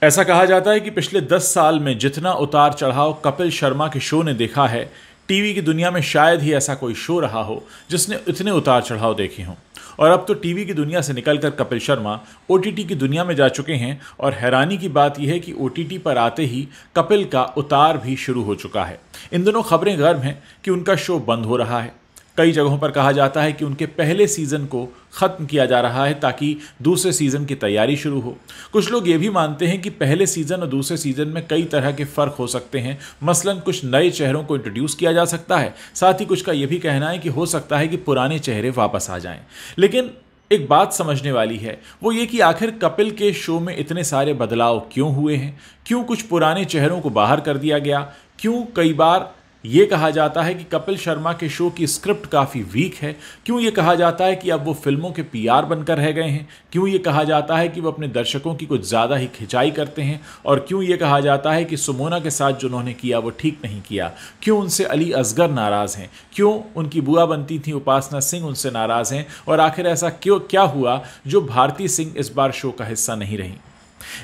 ऐसा कहा जाता है कि पिछले 10 साल में जितना उतार चढ़ाव कपिल शर्मा के शो ने देखा है, टीवी की दुनिया में शायद ही ऐसा कोई शो रहा हो जिसने इतने उतार चढ़ाव देखे हों। और अब तो टीवी की दुनिया से निकलकर कपिल शर्मा ओटीटी की दुनिया में जा चुके हैं और हैरानी की बात यह है कि ओटीटी पर आते ही कपिल का उतार भी शुरू हो चुका है। इन दिनों खबरें गर्म हैं कि उनका शो बंद हो रहा है। कई जगहों पर कहा जाता है कि उनके पहले सीजन को खत्म किया जा रहा है ताकि दूसरे सीजन की तैयारी शुरू हो। कुछ लोग ये भी मानते हैं कि पहले सीजन और दूसरे सीजन में कई तरह के फर्क हो सकते हैं। मसलन कुछ नए चेहरों को इंट्रोड्यूस किया जा सकता है, साथ ही कुछ का यह भी कहना है कि हो सकता है कि पुराने चेहरे वापस आ जाएं। लेकिन एक बात समझने वाली है, वो ये कि आखिर कपिल के शो में इतने सारे बदलाव क्यों हुए हैं, क्यों कुछ पुराने चेहरों को बाहर कर दिया गया, क्यों कई बार ये कहा जाता है कि कपिल शर्मा के शो की स्क्रिप्ट काफ़ी वीक है, क्यों ये कहा जाता है कि अब वो फिल्मों के पीआर बनकर रह गए हैं, क्यों ये कहा जाता है कि वो अपने दर्शकों की कुछ ज़्यादा ही खिंचाई करते हैं, और क्यों ये कहा जाता है कि सुमोना के साथ जो उन्होंने किया वो ठीक नहीं किया, क्यों उनसे अली असगर नाराज़ हैं, क्यों उनकी बुआ बनती थी उपासना सिंह उनसे नाराज़ हैं, और आखिर ऐसा क्यों क्या हुआ जो भारती सिंह इस बार शो का हिस्सा नहीं रही।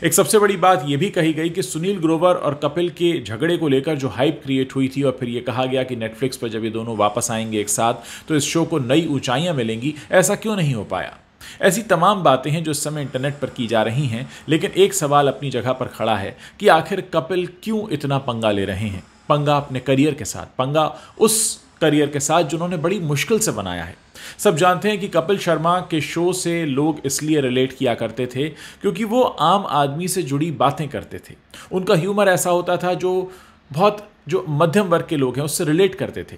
एक सबसे बड़ी बात यह भी कही गई कि सुनील ग्रोवर और कपिल के झगड़े को लेकर जो हाइप क्रिएट हुई थी और फिर यह कहा गया कि नेटफ्लिक्स पर जब ये दोनों वापस आएंगे एक साथ तो इस शो को नई ऊंचाइयां मिलेंगी, ऐसा क्यों नहीं हो पाया। ऐसी तमाम बातें हैं जो इस समय इंटरनेट पर की जा रही हैं, लेकिन एक सवाल अपनी जगह पर खड़ा है कि आखिर कपिल क्यों इतना पंगा ले रहे हैं। पंगा अपने करियर के साथ, पंगा उस करियर के साथ जो उन्होंने बड़ी मुश्किल से बनाया है। सब जानते हैं कि कपिल शर्मा के शो से लोग इसलिए रिलेट किया करते थे क्योंकि वो आम आदमी से जुड़ी बातें करते थे। उनका ह्यूमर ऐसा होता था जो मध्यम वर्ग के लोग हैं उससे रिलेट करते थे।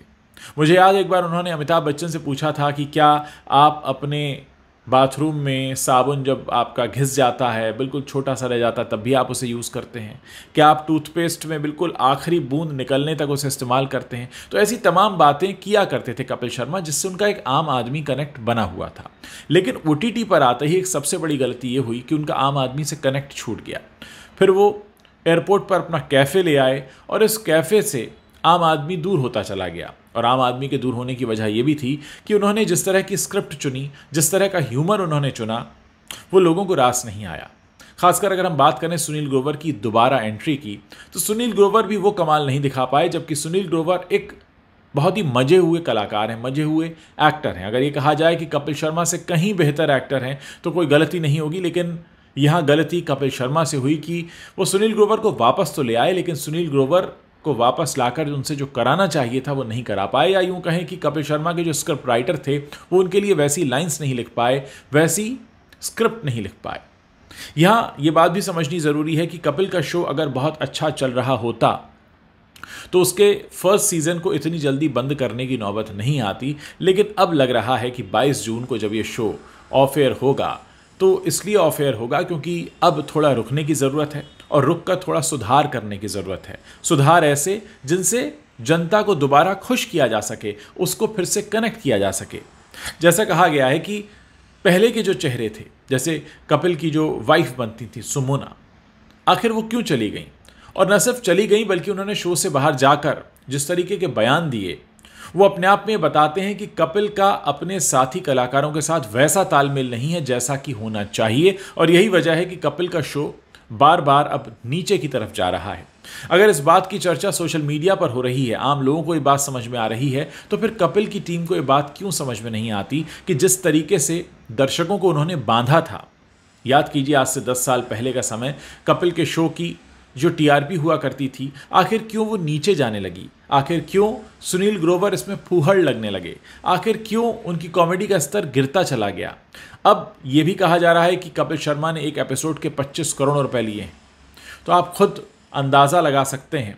मुझे याद एक बार उन्होंने अमिताभ बच्चन से पूछा था कि क्या आप अपने बाथरूम में साबुन जब आपका घिस जाता है, बिल्कुल छोटा सा रह जाता है, तब भी आप उसे यूज़ करते हैं? क्या आप टूथपेस्ट में बिल्कुल आखिरी बूंद निकलने तक उसे इस्तेमाल करते हैं? तो ऐसी तमाम बातें किया करते थे कपिल शर्मा, जिससे उनका एक आम आदमी कनेक्ट बना हुआ था। लेकिन ओटीटी पर आते ही एक सबसे बड़ी गलती ये हुई कि उनका आम आदमी से कनेक्ट छूट गया। फिर वो एयरपोर्ट पर अपना कैफ़े ले आए और इस कैफ़े से आम आदमी दूर होता चला गया। और आम आदमी के दूर होने की वजह यह भी थी कि उन्होंने जिस तरह की स्क्रिप्ट चुनी, जिस तरह का ह्यूमर उन्होंने चुना, वो लोगों को रास नहीं आया। खासकर अगर हम बात करें सुनील ग्रोवर की दोबारा एंट्री की, तो सुनील ग्रोवर भी वो कमाल नहीं दिखा पाए, जबकि सुनील ग्रोवर एक बहुत ही मजे हुए कलाकार हैं, मजे हुए एक्टर हैं। अगर ये कहा जाए कि कपिल शर्मा से कहीं बेहतर एक्टर हैं तो कोई गलती नहीं होगी, लेकिन यहाँ गलती कपिल शर्मा से हुई कि वो सुनील ग्रोवर को वापस तो ले आए, लेकिन सुनील ग्रोवर को वापस लाकर उनसे जो कराना चाहिए था वो नहीं करा पाए। या यूं कहें कि कपिल शर्मा के जो स्क्रिप्ट राइटर थे वो उनके लिए वैसी लाइंस नहीं लिख पाए, वैसी स्क्रिप्ट नहीं लिख पाए। यहाँ ये बात भी समझनी ज़रूरी है कि कपिल का शो अगर बहुत अच्छा चल रहा होता तो उसके फर्स्ट सीज़न को इतनी जल्दी बंद करने की नौबत नहीं आती। लेकिन अब लग रहा है कि 22 जून को जब ये शो ऑफ एयर होगा तो इसलिए ऑफ एयर होगा क्योंकि अब थोड़ा रुकने की ज़रूरत है और रुक कर थोड़ा सुधार करने की ज़रूरत है। सुधार ऐसे जिनसे जनता को दोबारा खुश किया जा सके, उसको फिर से कनेक्ट किया जा सके। जैसा कहा गया है कि पहले के जो चेहरे थे, जैसे कपिल की जो वाइफ बनती थी सुमोना, आखिर वो क्यों चली गई? और न सिर्फ चली गई बल्कि उन्होंने शो से बाहर जाकर जिस तरीके के बयान दिए वो अपने आप में बताते हैं कि कपिल का अपने साथी कलाकारों के साथ वैसा तालमेल नहीं है जैसा कि होना चाहिए। और यही वजह है कि कपिल का शो बार बार अब नीचे की तरफ जा रहा है। अगर इस बात की चर्चा सोशल मीडिया पर हो रही है, आम लोगों को ये बात समझ में आ रही है, तो फिर कपिल की टीम को ये बात क्यों समझ में नहीं आती कि जिस तरीके से दर्शकों को उन्होंने बांधा था। याद कीजिए आज से 10 साल पहले का समय, कपिल के शो की जो टीआरपी हुआ करती थी, आखिर क्यों वो नीचे जाने लगी? आखिर क्यों सुनील ग्रोवर इसमें फूहड़ लगने लगे? आखिर क्यों उनकी कॉमेडी का स्तर गिरता चला गया? अब ये भी कहा जा रहा है कि कपिल शर्मा ने एक एपिसोड के 25 करोड़ रुपए लिए हैं। तो आप खुद अंदाज़ा लगा सकते हैं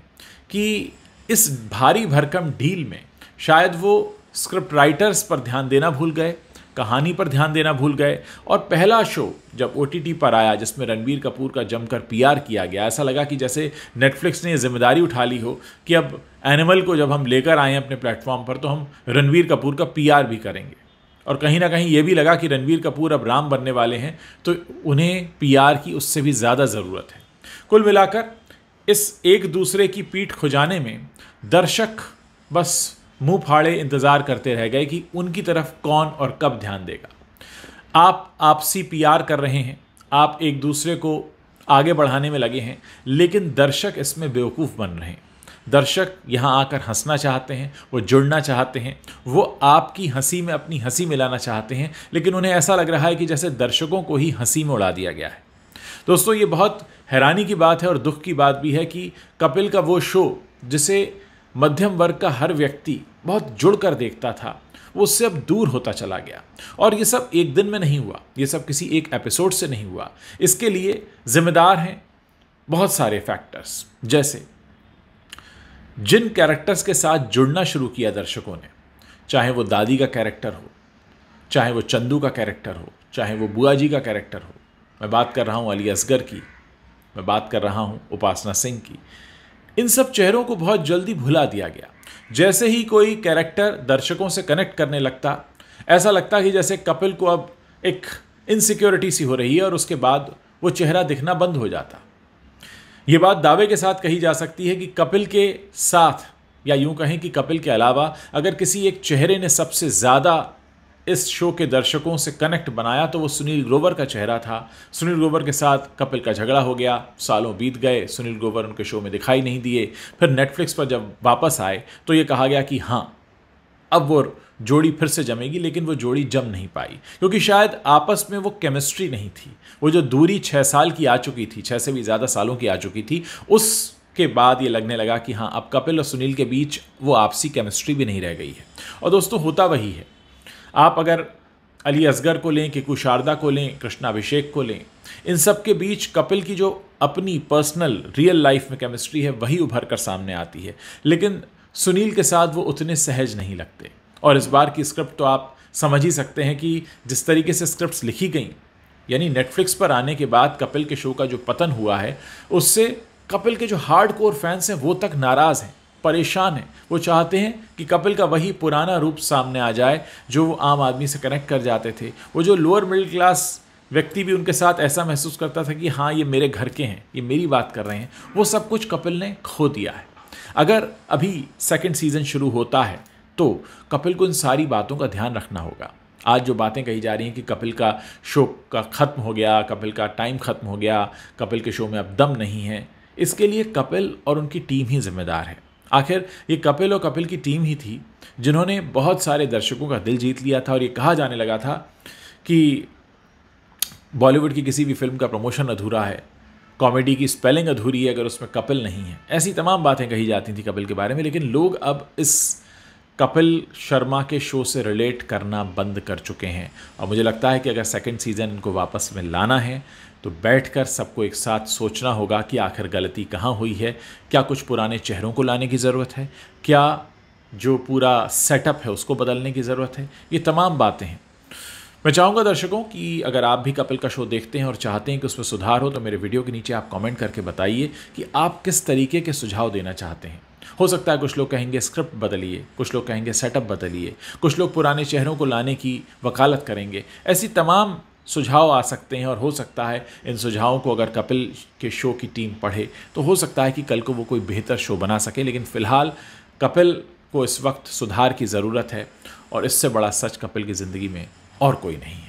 कि इस भारी भरकम डील में शायद वो स्क्रिप्ट राइटर्स पर ध्यान देना भूल गए, कहानी पर ध्यान देना भूल गए। और पहला शो जब ओटीटी पर आया जिसमें रणबीर कपूर का जमकर पीआर किया गया, ऐसा लगा कि जैसे नेटफ्लिक्स ने जिम्मेदारी उठा ली हो कि अब एनिमल को जब हम लेकर आए हैं अपने प्लेटफॉर्म पर तो हम रणबीर कपूर का पीआर भी करेंगे। और कहीं ना कहीं ये भी लगा कि रणबीर कपूर अब राम बनने वाले हैं तो उन्हें पीआर की उससे भी ज़्यादा ज़रूरत है। कुल मिलाकर इस एक दूसरे की पीठ खुजाने में दर्शक बस मुंह फाड़े इंतज़ार करते रह गए कि उनकी तरफ कौन और कब ध्यान देगा। आप आपसी पीआर कर रहे हैं, आप एक दूसरे को आगे बढ़ाने में लगे हैं, लेकिन दर्शक इसमें बेवकूफ़ बन रहे हैं। दर्शक यहाँ आकर हंसना चाहते हैं, वो जुड़ना चाहते हैं, वो आपकी हंसी में अपनी हंसी मिलाना चाहते हैं, लेकिन उन्हें ऐसा लग रहा है कि जैसे दर्शकों को ही हंसी में उड़ा दिया गया है। दोस्तों, ये बहुत हैरानी की बात है और दुख की बात भी है कि कपिल का वो शो जिसे मध्यम वर्ग का हर व्यक्ति बहुत जुड़कर देखता था, वो उससे अब दूर होता चला गया। और ये सब एक दिन में नहीं हुआ, ये सब किसी एक एपिसोड से नहीं हुआ। इसके लिए जिम्मेदार हैं बहुत सारे फैक्टर्स, जैसे जिन कैरेक्टर्स के साथ जुड़ना शुरू किया दर्शकों ने, चाहे वो दादी का कैरेक्टर हो, चाहे वो चंदू का कैरेक्टर हो, चाहे वो बुआ जी का कैरेक्टर हो। मैं बात कर रहा हूँ अली असगर की, मैं बात कर रहा हूँ उपासना सिंह की। इन सब चेहरों को बहुत जल्दी भुला दिया गया। जैसे ही कोई कैरेक्टर दर्शकों से कनेक्ट करने लगता, ऐसा लगता कि जैसे कपिल को अब एक इनसिक्योरिटी सी हो रही है और उसके बाद वो चेहरा दिखना बंद हो जाता। ये बात दावे के साथ कही जा सकती है कि कपिल के साथ, या यूं कहें कि कपिल के अलावा अगर किसी एक चेहरे ने सबसे ज़्यादा इस शो के दर्शकों से कनेक्ट बनाया तो वो सुनील ग्रोवर का चेहरा था। सुनील ग्रोवर के साथ कपिल का झगड़ा हो गया, सालों बीत गए, सुनील ग्रोवर उनके शो में दिखाई नहीं दिए। फिर नेटफ्लिक्स पर जब वापस आए तो ये कहा गया कि हाँ, अब वो जोड़ी फिर से जमेगी, लेकिन वो जोड़ी जम नहीं पाई क्योंकि शायद आपस में वो केमिस्ट्री नहीं थी। वो जो दूरी 6 साल की आ चुकी थी, 6 से भी ज़्यादा सालों की आ चुकी थी, उसके बाद ये लगने लगा कि हाँ, अब कपिल और सुनील के बीच वो आपसी केमिस्ट्री भी नहीं रह गई है। और दोस्तों, होता वही है। आप अगर अली असगर को लें, किकू शारदा को लें, कृष्णाभिषेक को लें, इन सब के बीच कपिल की जो अपनी पर्सनल रियल लाइफ में केमिस्ट्री है वही उभर कर सामने आती है, लेकिन सुनील के साथ वो उतने सहज नहीं लगते। और इस बार की स्क्रिप्ट तो आप समझ ही सकते हैं कि जिस तरीके से स्क्रिप्ट्स लिखी गई, यानी नेटफ्लिक्स पर आने के बाद कपिल के शो का जो पतन हुआ है, उससे कपिल के जो हार्ड कोर फैंस हैं वो तक नाराज़ हैं, परेशान हैं। वो चाहते हैं कि कपिल का वही पुराना रूप सामने आ जाए जो वो आम आदमी से कनेक्ट कर जाते थे। वो जो लोअर मिडिल क्लास व्यक्ति भी उनके साथ ऐसा महसूस करता था कि हाँ, ये मेरे घर के हैं, ये मेरी बात कर रहे हैं, वो सब कुछ कपिल ने खो दिया है। अगर अभी सेकंड सीजन शुरू होता है तो कपिल को इन सारी बातों का ध्यान रखना होगा। आज जो बातें कही जा रही हैं कि कपिल का शो का ख़त्म हो गया, कपिल का टाइम ख़त्म हो गया, कपिल के शो में अब दम नहीं है, इसके लिए कपिल और उनकी टीम ही जिम्मेदार है। आखिर ये कपिल और कपिल की टीम ही थी जिन्होंने बहुत सारे दर्शकों का दिल जीत लिया था। और ये कहा जाने लगा था कि बॉलीवुड की किसी भी फिल्म का प्रमोशन अधूरा है, कॉमेडी की स्पेलिंग अधूरी है अगर उसमें कपिल नहीं है। ऐसी तमाम बातें कही जाती थी कपिल के बारे में, लेकिन लोग अब इस कपिल शर्मा के शो से रिलेट करना बंद कर चुके हैं। और मुझे लगता है कि अगर सेकंड सीज़न इनको वापस में लाना है तो बैठकर सबको एक साथ सोचना होगा कि आखिर गलती कहाँ हुई है, क्या कुछ पुराने चेहरों को लाने की ज़रूरत है, क्या जो पूरा सेटअप है उसको बदलने की ज़रूरत है। ये तमाम बातें हैं। मैं चाहूँगा दर्शकों कि अगर आप भी कपिल का शो देखते हैं और चाहते हैं कि उसमें सुधार हो तो मेरे वीडियो के नीचे आप कमेंट करके बताइए कि आप किस तरीके के सुझाव देना चाहते हैं। हो सकता है कुछ लोग कहेंगे स्क्रिप्ट बदलिए, कुछ लोग कहेंगे सेटअप बदलिए, कुछ लोग पुराने चेहरों को लाने की वकालत करेंगे। ऐसी तमाम सुझाव आ सकते हैं और हो सकता है इन सुझावों को अगर कपिल के शो की टीम पढ़े तो हो सकता है कि कल को वो कोई बेहतर शो बना सके। लेकिन फ़िलहाल कपिल को इस वक्त सुधार की ज़रूरत है और इससे बड़ा सच कपिल की ज़िंदगी में और कोई नहीं है।